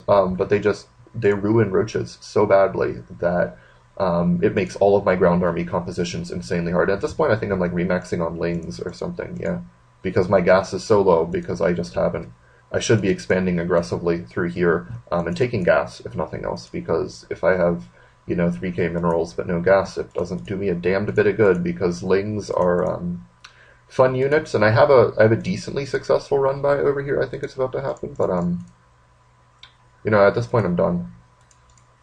but they ruin roaches so badly that it makes all of my ground army compositions insanely hard. At this point, I think I'm like remaxing on lings or something, yeah, because my gas is so low because I just haven't. I should be expanding aggressively through here and taking gas, if nothing else, because if I have 3K minerals but no gas, it doesn't do me a damned bit of good because lings are fun units, and I have a decently successful run by over here. I think it's about to happen, but at this point I'm done.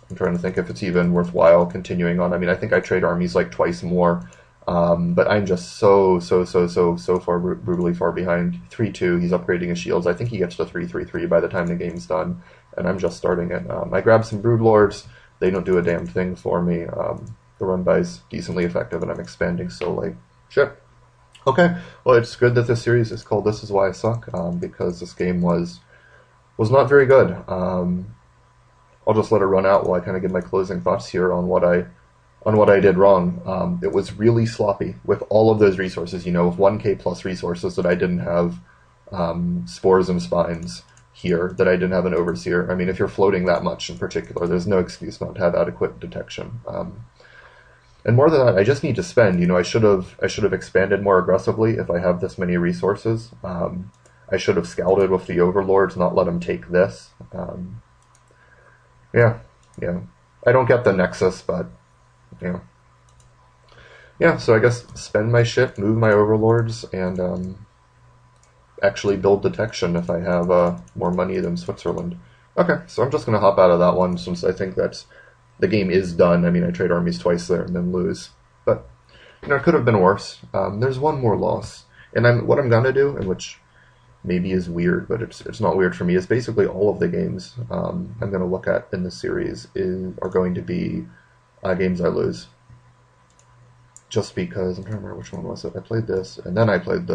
I'm trying to think if it's even worthwhile continuing on. I mean, I think I trade armies like twice more, but I'm just so far brutally far behind. 3-2. He's upgrading his shields. I think he gets to 3-3-3 by the time the game's done, and I'm just starting it. I grab some Broodlords. They don't do a damn thing for me. The run by's decently effective, and I'm expanding so late. Shit. Okay, well, it's good that this series is called This Is Why I Suck, because this game was not very good. I'll just let it run out while I kind of give my closing thoughts here on what I did wrong. It was really sloppy with all of those resources, with 1K plus resources that I didn't have spores and spines here, that I didn't have an overseer. I mean, if you're floating that much in particular, there's no excuse not to have adequate detection. And more than that, I just need to spend. I should have expanded more aggressively if I have this many resources. I should have scouted with the overlords, not let them take this. Yeah. I don't get the nexus, but yeah. So I guess spend my shit, move my overlords, and actually build detection if I have more money than Switzerland. Okay, so I'm just gonna hop out of that one since I think that's the game is done. I mean, I trade armies twice there and then lose, but it could have been worse. There's one more loss, and what I'm gonna do, and which maybe is weird, but it's not weird for me, is basically all of the games I'm going to look at in this series are going to be games I lose. Just because, I'm trying to remember which one was it. I played this, and then I played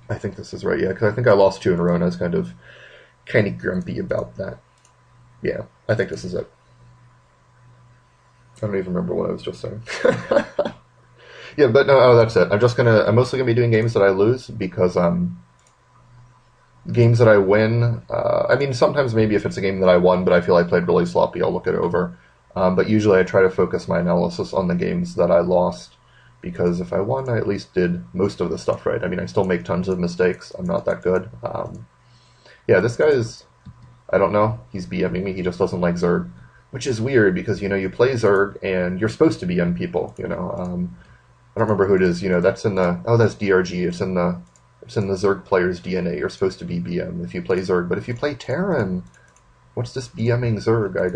I think this is right, yeah, because I think I lost 2 in a row, and I was kind of grumpy about that. Yeah, I think this is it. I don't even remember what I was just saying. Yeah, but no, that's it. I'm mostly gonna be doing games that I lose because games that I win. I mean, sometimes maybe if it's a game that I won, but I feel I played really sloppy, I'll look it over. But usually I try to focus my analysis on the games that I lost because if I won, I at least did most of the stuff right. I mean, I still make tons of mistakes. I'm not that good. Yeah, this guy is. I don't know. He's BMing me. He just doesn't like Zerg, which is weird because you play Zerg and you're supposed to BM people. I don't remember who it is. That's in that's DRG. It's in the Zerg player's DNA. You're supposed to be BM if you play Zerg, but if you play Terran, what's this BMing Zerg? I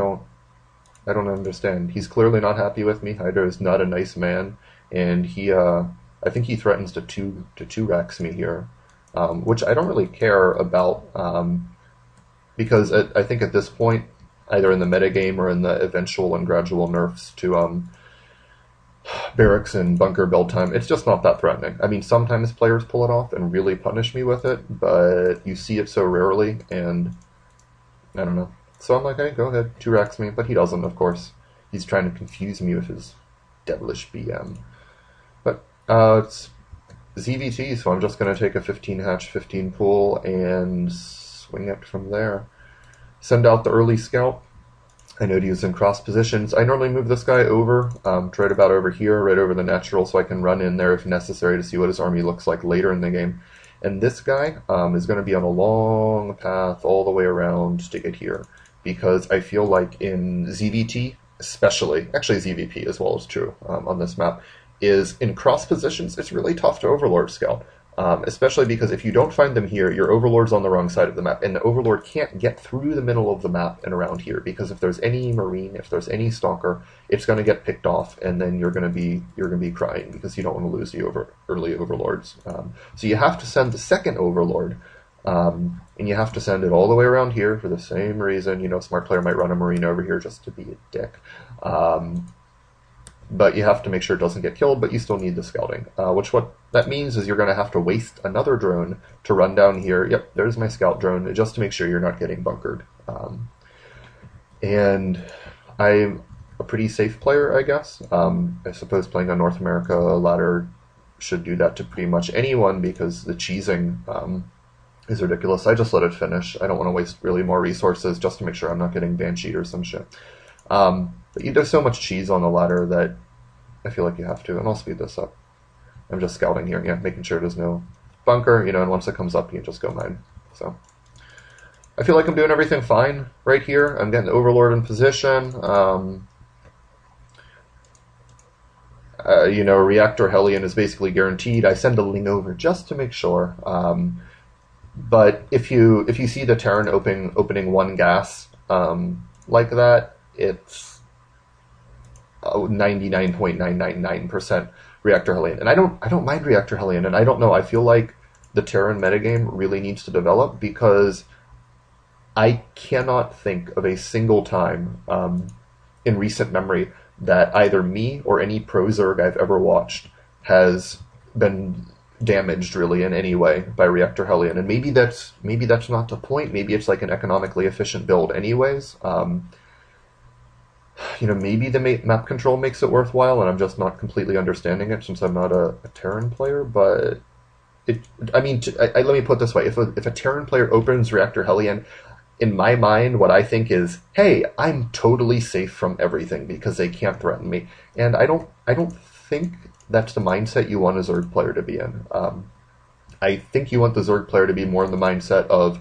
don't understand. He's clearly not happy with me. Hydra is not a nice man, and I think he threatens to two racks me here, which I don't really care about, because I think at this point, either in the metagame or in the eventual and gradual nerfs to barracks and bunker build time, it's just not that threatening. I mean, sometimes players pull it off and really punish me with it, but you see it so rarely, and I don't know. So I'm like, hey, go ahead, 2-racks me, but he doesn't, of course. He's trying to confuse me with his devilish BM. But it's ZVT, so I'm just going to take a 15 hatch, 15 pool, and swing it from there. Send out the early scout. I know to use in cross positions. I normally move this guy over, right about over here, right over the natural, so I can run in there if necessary to see what his army looks like later in the game. And this guy is going to be on a long path all the way around to get here, because I feel like in ZVT, especially, actually ZVP as well is true on this map, is in cross positions, it's really tough to Overlord scout. Especially because if you don't find them here, your Overlord's on the wrong side of the map, and the Overlord can't get through the middle of the map and around here, because if there's any Marine, if there's any Stalker, it's going to get picked off, and then you're going to be crying, because you don't want to lose the early Overlords. So you have to send the second Overlord, and you have to send it all the way around here for the same reason. A smart player might run a Marine over here just to be a dick. But you have to make sure it doesn't get killed, but you still need the scouting. What that means is you're going to have to waste another drone to run down here. Yep, there's my scout drone, just to make sure you're not getting bunkered. And I'm a pretty safe player, I guess. I suppose playing on North America ladder should do that to pretty much anyone, because the cheesing is ridiculous. I just let it finish. I don't want to waste really more resources just to make sure I'm not getting bansheed or some shit. But there's so much cheese on the ladder that I feel like you have to, and I'll speed this up. I'm just scouting here, yeah, making sure there's no bunker, you know, and once it comes up, you can just go mine. So I feel like I'm doing everything fine right here. I'm getting the Overlord in position. You know, Reactor Hellion is basically guaranteed. I send a Ling over just to make sure. But if you see the Terran opening one gas like that, it's 99.999% Reactor Hellion. And I don't mind Reactor Hellion, and I don't know, I feel like the Terran metagame really needs to develop, because I cannot think of a single time in recent memory that either me or any pro Zerg I've ever watched has been damaged really in any way by Reactor Hellion. And maybe that's not the point. Maybe it's like an economically efficient build anyways. You know, maybe the map control makes it worthwhile, and I'm just not completely understanding it since I'm not a Terran player. But I mean, let me put it this way: if a Terran player opens Reactor Hellion, in my mind, what I think is, hey, I'm totally safe from everything because they can't threaten me. And I don't think that's the mindset you want a Zerg player to be in. I think you want the Zerg player to be more in the mindset of,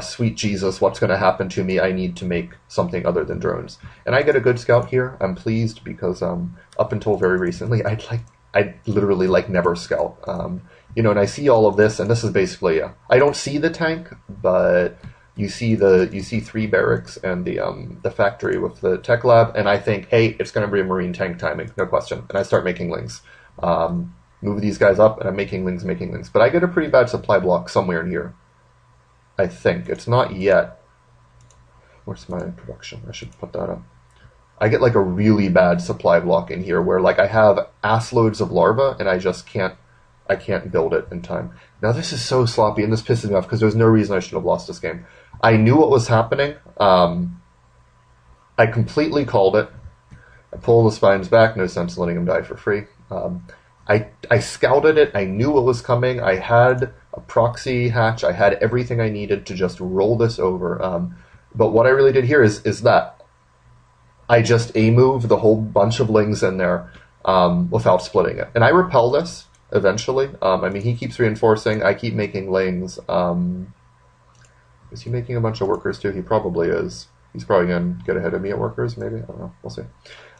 sweet Jesus, what's going to happen to me? I need to make something other than drones. And I get a good scout here. I'm pleased because up until very recently, I'd literally never scout. You know, and I see all of this, and this is basically I don't see the tank, but you see 3 barracks and the factory with the tech lab, and I think, hey, it's going to be a marine tank timing, no question. And I start making lings. Move these guys up, and I'm making lings. But I get a pretty bad supply block somewhere in here. I think. It's not yet. Where's my production? I should put that up. I get like a really bad supply block in here where like I have ass loads of larvae and I just can't build it in time. Now this is so sloppy and this pisses me off because there's no reason I should have lost this game. I knew what was happening. I completely called it. I pull the spines back, no sense letting him die for free. I scouted it, I knew what was coming, I had a proxy hatch, I had everything I needed to just roll this over. But what I really did here is that I just A-move the whole bunch of lings in there without splitting it. And I repel this eventually. I mean, he keeps reinforcing, I keep making lings. Is he making a bunch of workers too? He probably is. He's probably going to get ahead of me at workers, maybe. I don't know. We'll see.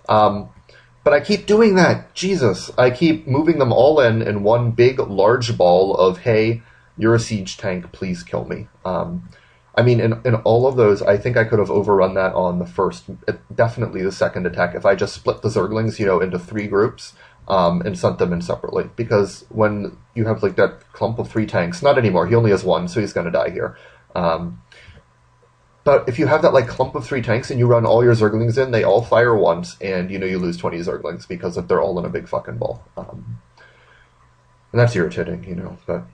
But I keep doing that. Jesus. I keep moving them all in one big, large ball of, hey, you're a siege tank, please kill me. I mean, in all of those, I think I could have overrun that on the first, definitely the second attack, if I just split the Zerglings, you know, into 3 groups and sent them in separately. Because when you have, like, that clump of 3 tanks, not anymore, he only has 1, so he's going to die here. But if you have that like clump of 3 tanks and you run all your Zerglings in, they all fire once, and you know you lose 20 Zerglings because they're all in a big fucking ball. And that's irritating, you know. But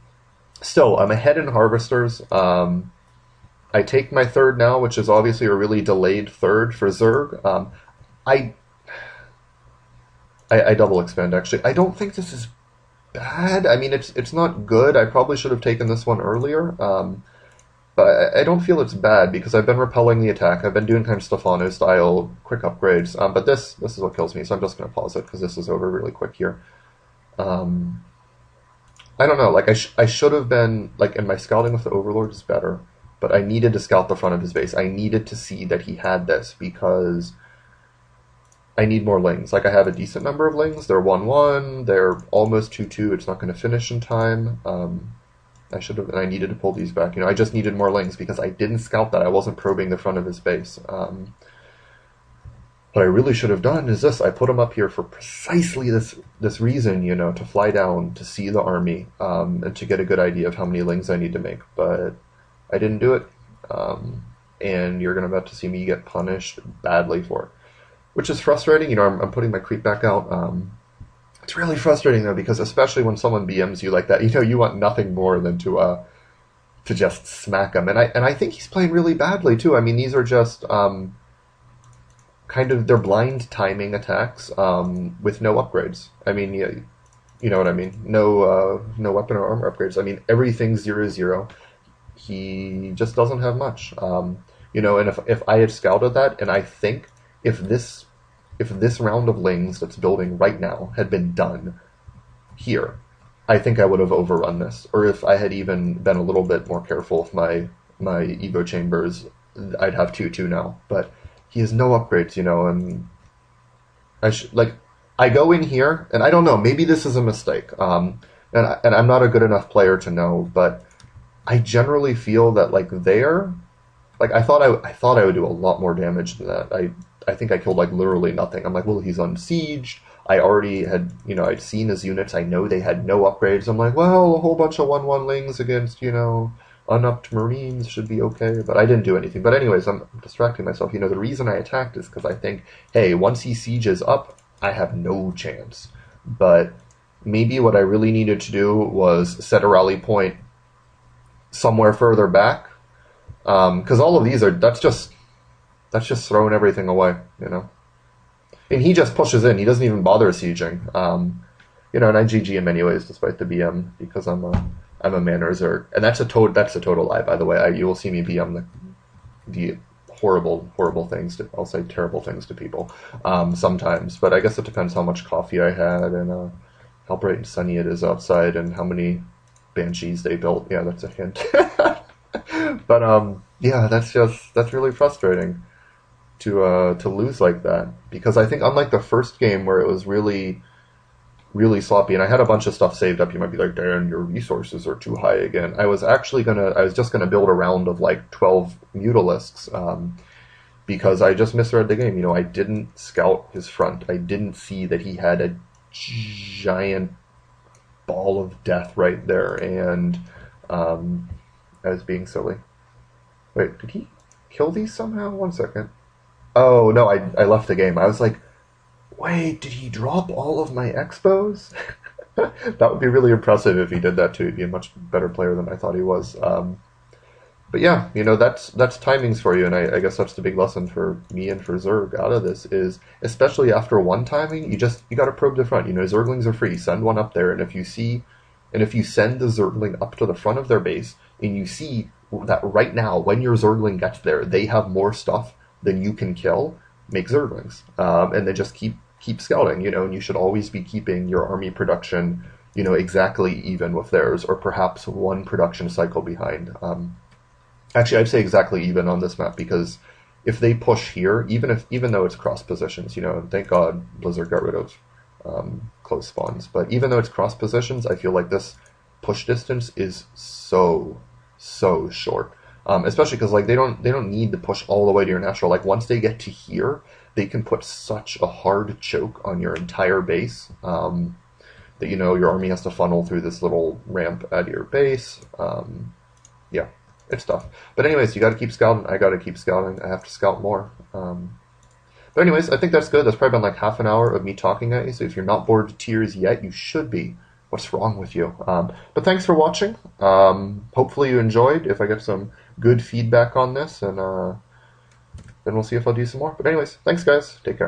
still, I'm ahead in Harvesters. I take my 3rd now, which is obviously a really delayed 3rd for Zerg. I double expand, actually. I don't think this is bad. I mean, it's not good. I probably should have taken this one earlier. But I don't feel it's bad because I've been repelling the attack. I've been doing kind of Stefano-style quick upgrades. But this is what kills me, so I'm just going to pause it because this is over really quick here. I don't know. Like I should have been like, in my scouting with the Overlord is better, but I needed to scout the front of his base. I needed to see that he had this because I need more lings. Like I have a decent number of lings. They're 1-1. They're almost 2-2. It's not going to finish in time. I should have, and I needed to pull these back. You know, I just needed more lings because I didn't scout that. I wasn't probing the front of his base. What I really should have done is this. I put him up here for precisely this reason, you know, to fly down, to see the army, and to get a good idea of how many lings I need to make. But I didn't do it, and you're about to see me get punished badly for it, which is frustrating. You know, I'm putting my creep back out. It's really frustrating though, because especially when someone BMs you like that, you know, you want nothing more than to just smack him. And I think he's playing really badly too. I mean, these are just kind of, they're blind timing attacks with no upgrades. I mean, you know what I mean? No weapon or armor upgrades. I mean, everything's 0-0. he just doesn't have much. You know, and if I had scouted that, and I think if this round of Lings that's building right now had been done here, I think I would have overrun this. Or if I had even been a little bit more careful with my Evo chambers, I'd have 2/2 now. But he has no upgrades, you know, and I go in here, and I don't know, maybe this is a mistake. And I'm not a good enough player to know, but I generally feel that I thought I would do a lot more damage than that. I think I killed like literally nothing. I'm like, well, he's unsieged. I already had, you know, I'd seen his units. I know they had no upgrades. I'm like, well, a whole bunch of 1/1 Lings against, you know, unupped Marines should be okay. But I didn't do anything. But anyways, I'm distracting myself. You know, the reason I attacked is because I think, hey, once he sieges up, I have no chance. But maybe what I really needed to do was set a rally point somewhere further back. Because all of these that's just throwing everything away, you know. And he just pushes in. He doesn't even bother sieging. You know, and I GG in many ways, despite the BM, because I'm a Manor Zerg, and that's a total lie, by the way. You will see me BM the horrible things I'll say terrible things to people sometimes, but I guess it depends how much coffee I had and how bright and sunny it is outside and how many Banshees they built. Yeah, that's a hint. But yeah, that's really frustrating to lose like that, because I think unlike the first game where it was really sloppy, and I had a bunch of stuff saved up. You might be like, Dan, your resources are too high again. I was just gonna build a round of like 12 Mutalisks, because I just misread the game. You know, I didn't scout his front. I didn't see that he had a giant ball of death right there, and I was being silly. Wait, did he kill these somehow? 1 second. Oh, no, I left the game. I was like, wait, did he drop all of my Expos? That would be really impressive if he did that too. He'd be a much better player than I thought he was. But yeah, you know, that's timings for you, and I guess that's the big lesson for me and for Zerg out of this is, especially after one timing, you got to probe the front. You know, Zerglings are free. Send one up there, and if you send the Zergling up to the front of their base, and you see that right now, when your Zergling gets there, they have more stuff than you can kill, make Zerglings. And then just keep scouting, you know, and you should always be keeping your army production, you know, exactly even with theirs, or perhaps one production cycle behind. Actually, I'd say exactly even on this map, because if they push here, even though it's cross positions, you know, and thank God Blizzard got rid of close spawns, but even though it's cross positions, I feel like this push distance is so short. Especially because like they don't need to push all the way to your natural. Like once they get to here, they can put such a hard choke on your entire base that, you know, your army has to funnel through this little ramp at your base. Yeah, it's tough. But anyways, you got to keep scouting. I got to keep scouting. I have to scout more. But anyways, I think that's good. That's probably been like half an hour of me talking at you. So if you're not bored to tears yet, you should be. What's wrong with you? But thanks for watching. Hopefully you enjoyed. If I get some good feedback on this, and then we'll see if I'll do some more. But anyways, thanks guys. Take care.